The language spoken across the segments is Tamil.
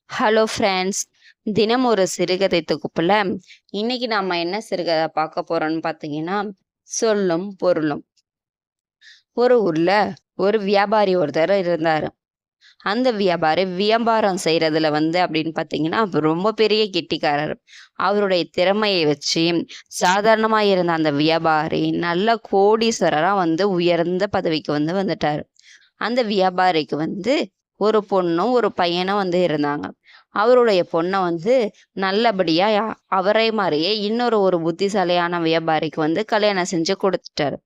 ஹலோ ஃப்ரெண்ட்ஸ், தினம் ஒரு சிறுகதை தொகுப்புல இன்னைக்கு நாம என்ன சிறுகதை பார்க்க போறோம்னு பார்த்தீங்கன்னா, சொல்லும் பொருளும். ஒரு ஊர்ல ஒரு வியாபாரி ஒருத்தர் இருந்தாரு. அந்த வியாபாரி வியாபாரம் செய்யறதுல அப்படின்னு பார்த்தீங்கன்னா, அவர் ரொம்ப பெரிய கெட்டிக்காரர். அவருடைய திறமையை வச்சு சாதாரணமா இருந்த அந்த வியாபாரி நல்ல கோடீஸ்வரரா உயர்ந்த பதவிக்கு வந்துட்டாரு. அந்த வியாபாரிக்கு ஒரு பொண்ணும் ஒரு பையனும் இருந்தாங்க. அவருடைய பொண்ண நல்லபடியா அவரை மாரியே இன்னொரு புத்திசாலியான வியாபாரிக்கு கல்யாணம் செஞ்சு கொடுத்துட்டாரு.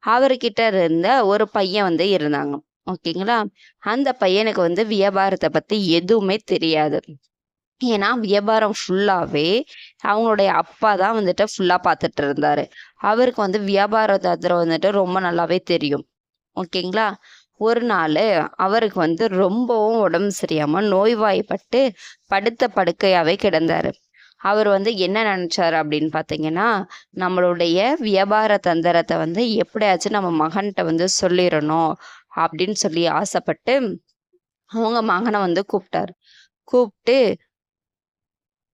அவர்கிட்ட இருந்த ஒரு பையன் இருந்தாங்க. ஓகேங்களா? அந்த பையனுக்கு வியாபாரத்த பத்தி எதுவுமே தெரியாது. ஏன்னா வியாபாரம் ஃபுல்லாவே அவங்களுடைய அப்பா தான் ஃபுல்லா பார்த்துட்டு இருந்தாரு. அவருக்கு வியாபார தந்திரம் ரொம்ப நல்லாவே தெரியும். ஓகேங்களா? ஒரு நாளு அவருக்கு ரொம்பவும் உடம்பு சரியாம நோய்வாய்ப்பட்டு படுத்த படுக்கையாவே கிடந்தாரு. அவர் என்ன நினைச்சாரு அப்படின்னு பார்த்தீங்கன்னா, நம்மளுடைய வியாபார தந்திரத்தை எப்படியாச்சும் நம்ம மகன்கிட்ட சொல்லிடணும் அப்படின்னு சொல்லி ஆசைப்பட்டு அவங்க மகனை கூப்பிட்டாரு. கூப்பிட்டு,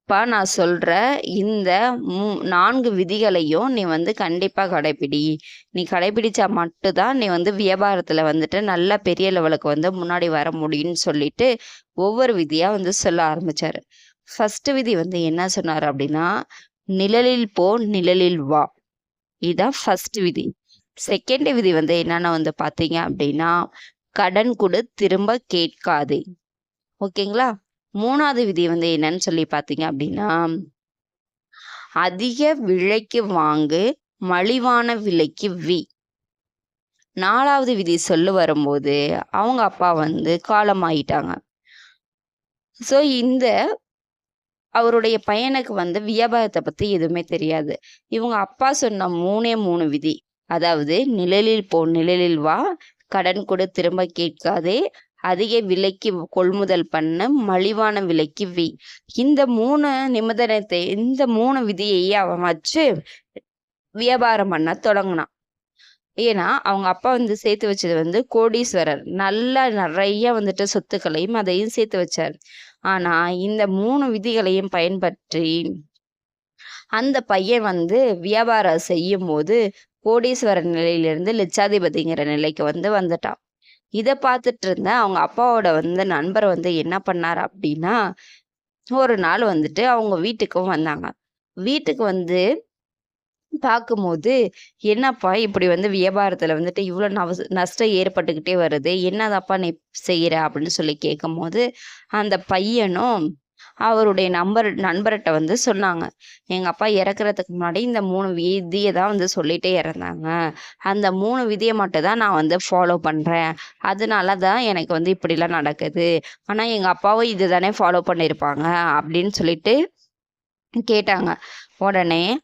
"அப்பா, நான் சொல்ற இந்த 4 விதிகளையும் நீ கண்டிப்பா கடைப்பிடி. நீ கடைப்பிடிச்சா மட்டும்தான் நீ வியாபாரத்துல நல்ல பெரிய லெவலுக்கு முன்னாடி வர முடியும்னு சொல்லிட்டு ஒவ்வொரு விதியா சொல்ல ஆரம்பிச்சாரு. ஃபர்ஸ்ட் விதி என்ன சொன்னாரு அப்படின்னா, நிழலில் போ, நிழலில் வா. இதுதான் ஃபர்ஸ்ட் விதி. செகண்ட் விதி என்னன்னா பார்த்தீங்க அப்படின்னா, கடன் கொடு, திரும்ப கேட்காதே. ஓகேங்களா? 3வது விதி என்னன்னு சொல்லி பார்த்தீங்க அப்படின்னா, அதிக விலைக்கு வாங்கு, மலிவான விலைக்கு வி. 4வது விதி சொல்ல வரும்போது அவங்க அப்பா காலமாயிட்டாங்க. ஸோ இந்த அவருடைய பையனுக்கு வியாபாரத்தை பத்தி எதுவுமே தெரியாது. இவங்க அப்பா சொன்ன 3 விதி. அதாவது நிழலில் போ, நிழலில் வா, கடன் கொடு, திரும்ப கேட்காதே, அதிக விலைக்கு கொள்முதல் பண்ண, மலிவான விலைக்கு வி. இந்த 3 விதியை அவன் வச்சு வியாபாரம் பண்ண தொடங்கினான். ஏன்னா அவங்க அப்பா சேர்த்து வச்சது கோடீஸ்வரர். நல்லா நிறைய சொத்துக்களையும் அதையும் சேர்த்து வச்சார். ஆனா இந்த 3 விதிகளையும் பயன்பற்றி அந்த பையன் வியாபாரம் செய்யும்போது கோடீஸ்வரர் நிலையிலிருந்து லட்சாதிபதிங்கிற நிலைக்கு வந்துட்டான். இதை பார்த்துட்டு இருந்த அவங்க அப்பாவோட நண்பர் என்ன பண்ணாரு அப்படின்னா, ஒரு நாள் அவங்க வீட்டுக்கும் வந்தாங்க. வீட்டுக்கு பார்க்கும்போது, "என்னப்பா இப்படி வியாபாரத்துல இவ்ளோ நஷ்டம் ஏற்பட்டுக்கிட்டே வருது. என்னதாப்பா நீ செய்ற?" அப்படின்னு சொல்லி கேட்கும்போது, அந்த பையனும் அவருடைய நண்பர்ட்ட சொன்னாங்க. "எங்க அப்பா இறக்குறதுக்கு முன்னாடி இந்த 3 விதிய தான் சொல்லிட்டே இறந்தாங்க. அந்த 3 விதிய மட்டும் தான் நான் ஃபாலோ பண்றேன். அதனால தான் எனக்கு இப்படிலாம் நடக்குது. ஆனா எங்க அப்பாவும் இதுதானே ஃபாலோ பண்ணியிருப்பாங்க." அப்படின்னு சொல்லிட்டு கேட்டாங்க. உடனே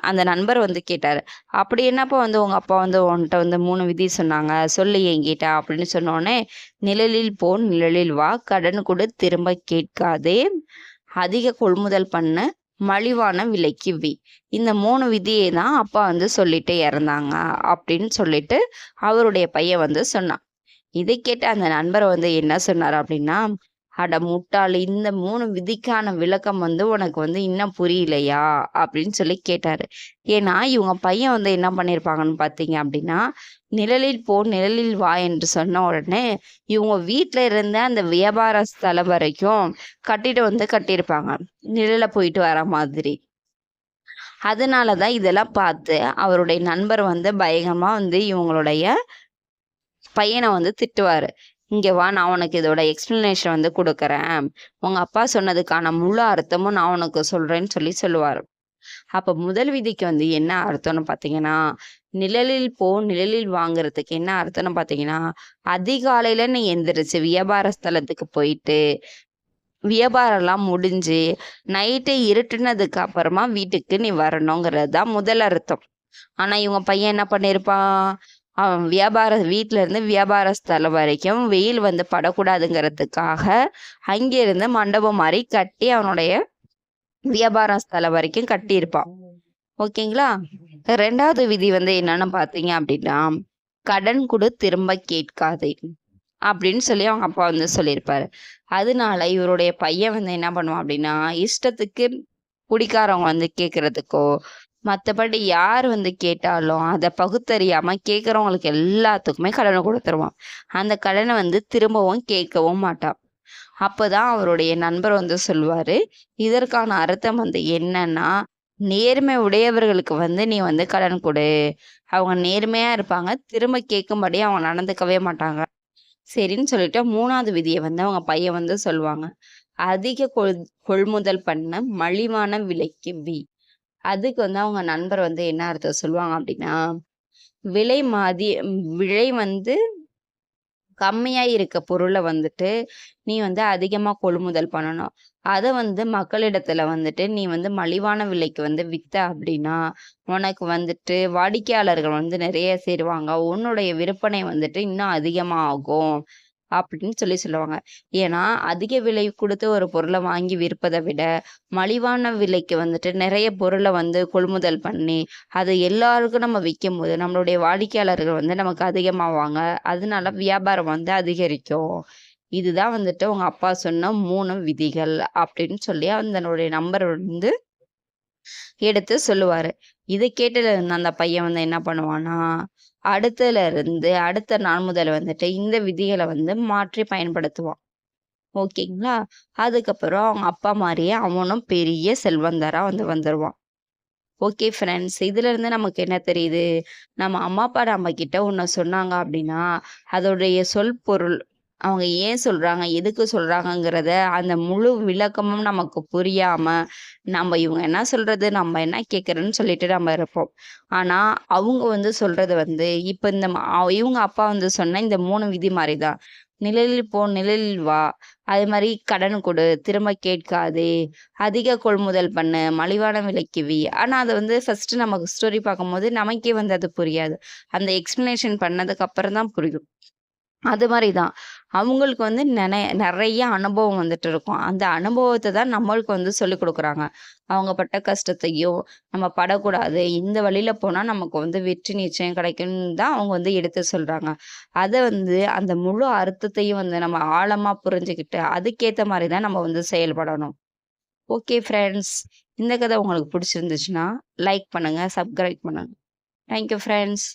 அந்த நண்பர் கேட்டாரு. "அப்படி என்னப்பா உங்க அப்பா உன்ட்ட 3 விதி சொன்னாங்க? சொல்லு என்கிட்ட." அப்படின்னு சொன்னோனே, "நிழலில் போ, நிழலில் வா, கடன் கொடு, திரும்ப கேட்காதே, அதிக கொள்முதல் பண்ணு, மலிவான விலைக்கு வி." இந்த 3 விதியை தான் அப்பா சொல்லிட்டே இறந்தாங்க அப்படின்னு சொல்லிட்டு அவருடைய பையன் சொன்னான். இதை கேட்ட அந்த நண்பர் என்ன சொன்னார் அப்படின்னா, "அட முட்டாள்! இந்த 3 விதிக்கான விளக்கம் உனக்கு இன்னும் புரியலையா?" அப்படின்னு சொல்லி கேட்டாரு. ஏன்னா இவங்க பையன் என்ன பண்ணியிருப்பாங்கன்னு பார்த்தீங்க அப்படின்னா, "நிழலில் போ, நிழலில் வா" என்று சொன்ன உடனே இவங்க வீட்ல இருந்த அந்த வியாபார ஸ்தலம் வரைக்கும் கட்டியிருப்பாங்க. நிழல்ல போயிட்டு வர மாதிரி. அதனால தான் இதெல்லாம் பார்த்து அவருடைய நண்பர் பயங்கரமா இவங்களுடைய பையனை திட்டுவாரு. "இங்க வா, நான் உனக்கு இதோட எக்ஸ்பிளனேஷன் குடுக்குறேன். உங்க அப்பா சொன்னதுக்கான முழு அர்த்தமும் நான் உனக்கு சொல்றேன்னு" சொல்லுவாரு. அப்ப முதல் விதிக்கு என்ன அர்த்தம்னு பார்த்தீங்கன்னா, நிழலில் போ, நிழலில் வாங்குறதுக்கு என்ன அர்த்தம்னு பார்த்தீங்கன்னா, அதிகாலையில நீ எந்திரிச்சு வியாபார ஸ்தலத்துக்கு போயிட்டு, வியாபாரம்லாம் முடிஞ்சு, நைட்டு இருட்டுனதுக்கு அப்புறமா வீட்டுக்கு நீ வரணுங்கிறது தான் முதல் அர்த்தம். ஆனா இவங்க பையன் என்ன பண்ணியிருப்பான், அவன் வீட்ல இருந்து வியாபார ஸ்தலம் வரைக்கும் வெயில் படக்கூடாதுங்கிறதுக்காக, அங்கிருந்து மண்டபம் மாரி கட்டி அவனுடைய வியாபார ஸ்தலம் வரைக்கும் கட்டியிருப்பான். ஓகேங்களா? 2வது விதி என்னன்னு பார்த்தீங்க அப்படின்னா, கடன் கொடு, திரும்ப கேட்காதே. அப்படின்னு சொல்லி அவங்க அப்பா வந்து சொல்லியிருப்பாரு. அதனால இவருடைய பையன் வந்து என்ன பண்ணுவான் அப்படின்னா, இஷ்டத்துக்கு குடிக்காரவங்க வந்து கேட்கறதுக்கோ, மத்தபடி யார் வந்து கேட்டாலும் அத பகுத்தறியாம கேட்கறவங்களுக்கு எல்லாத்துக்குமே கடன குடுத்துருவான். அந்த கடன வந்து திரும்பவும் கேட்கவும் மாட்டான். அப்பதான் அவருடைய நண்பர் வந்து சொல்லுவாரு, இதற்கான அர்த்தம் வந்து என்னன்னா, நேர்மை உடையவர்களுக்கு வந்து நீ வந்து கடன் குடு. அவங்க நேர்மையா இருப்பாங்க. திரும்ப கேட்கும்படி அவங்க நடந்துக்கவே மாட்டாங்க. சரின்னு சொல்லிட்டு 3வது விதிய வந்து அவங்க பையன் வந்து சொல்லுவாங்க. அதிக கொள்முதல் பண்ண மலிவான விலைக்கு அதுக்கு வந்து அவங்க நண்பர் வந்து என்ன அர்த்தம் சொல்லுவாங்க அப்படின்னா, விலை மதி விலை வந்து கம்மியா இருக்க பொருள வந்துட்டு, நீ வந்து அதிகமா கொள்முதல் பண்ணணும். அத வந்து மக்களிடத்துல வந்துட்டு நீ வந்து மலிவான விலைக்கு வந்து வித்த அப்படின்னா, உனக்கு வந்துட்டு வாடிக்கையாளர்கள் வந்து நெறைய சேருவாங்க. உன்னுடைய விற்பனை வந்துட்டு இன்னும் அதிகமா ஆகும். அப்படின்னு சொல்லுவாங்க. ஏன்னா, அதிக விலை குடுத்து ஒரு பொருள வாங்கி விற்பத விட, மலிவான விலைக்கு வந்துட்டு நெறைய பொருள வந்து கொள்முதல் பண்ணி, அது எல்லாருக்கும் நம்ம விக்கும்போது, நம்மளுடைய வாடிக்கையாளர்கள் வந்து நமக்கு அதிகமாவாங்க. அதனால வியாபாரம் வந்து அதிகரிக்கும். இதுதான் வந்துட்டு உங்க அப்பா சொன்ன 3 விதிகள் அப்படின்னு சொல்லி அதனுடைய நம்பர் வந்து எடுத்து சொல்லுவாரு. இத கேட்டதுல இருந்த அந்த பையன் வந்து என்ன பண்ணுவான்னா, அடுத்த நாள் முதல் வந்துட்டு இந்த விதிகள வந்து மாற்றி பயன்படுத்துவான். ஓகேங்களா? அதுக்கப்புறம் அவங்க அப்பா மாரியே அவனும் பெரிய செல்வந்தரா வந்து வந்துருவான். Okay friends. இதிலருந்து நமக்கு என்ன தெரியுது? நம்ம அம்மா, அப்பா நம்மகிட்ட ஒண்ணு சொன்னாங்க அப்டின்னா, அதோடைய சொல் பொருள் அவங்க ஏன் சொல்றாங்க? எதுக்கு சொல்றாங்கங்கிறத அந்த முழு விளக்கமும் நமக்கு புரியாம, இவங்க என்ன சொல்றது? நம்ம என்ன கேட்கறதுன்னு சொல்லிட்டு நம்ம இருப்போம். ஆனா, அவங்க வந்து சொல்றது வந்து இப்ப இந்த இவங்க அப்பா வந்து சொன்ன இந்த 3 விதி மாரி தான். "நிழலில் போ, நிழலில் வா." அது மாரி கடன் குடு, திரும்ப கேட்காதே, அதிக கொள்முதல் பண்ணு, மலிவான விலைக்கு ஆனா அத வந்து ஃபர்ஸ்ட்டு நமக்கு ஸ்டோரி பார்க்கும்போது நமக்கே வந்து அது புரியாது. அந்த எக்ஸ்ப்ளனேஷன் பண்ணதுக்கு அப்புறம் தான் புரியும். அது மாரி தான். அவங்களுக்கு வந்து நெறைய அனுபவம் வந்துட்டு இருக்கும். அந்த அனுபவத்த தான் நம்மளுக்கு வந்து சொல்லிக் குடுக்குறாங்க. அவங்க பட்ட கஷ்டத்தையும், நம்ம படக்கூடாது. இந்த வழியில போனா நமக்கு வந்து வெற்றி நிச்சயம் கிடைக்கும்னு தான் அவங்க வந்து எடுத்து சொல்றாங்க. அத வந்து அந்த முழு அர்த்தத்தையும் வந்து நம்ம ஆழமா புரிஞ்சுகிட்டு, அதுக்கேத்த மாரி தான் நம்ம வந்து செயல்படணும். Okay friends. இந்த கதை உங்களுக்கு புடிச்சிருந்துச்சுன்னா, லைக் பண்ணுங்க, சப்ஸ்கிரைப் பண்ணுங்க. Thank you friends.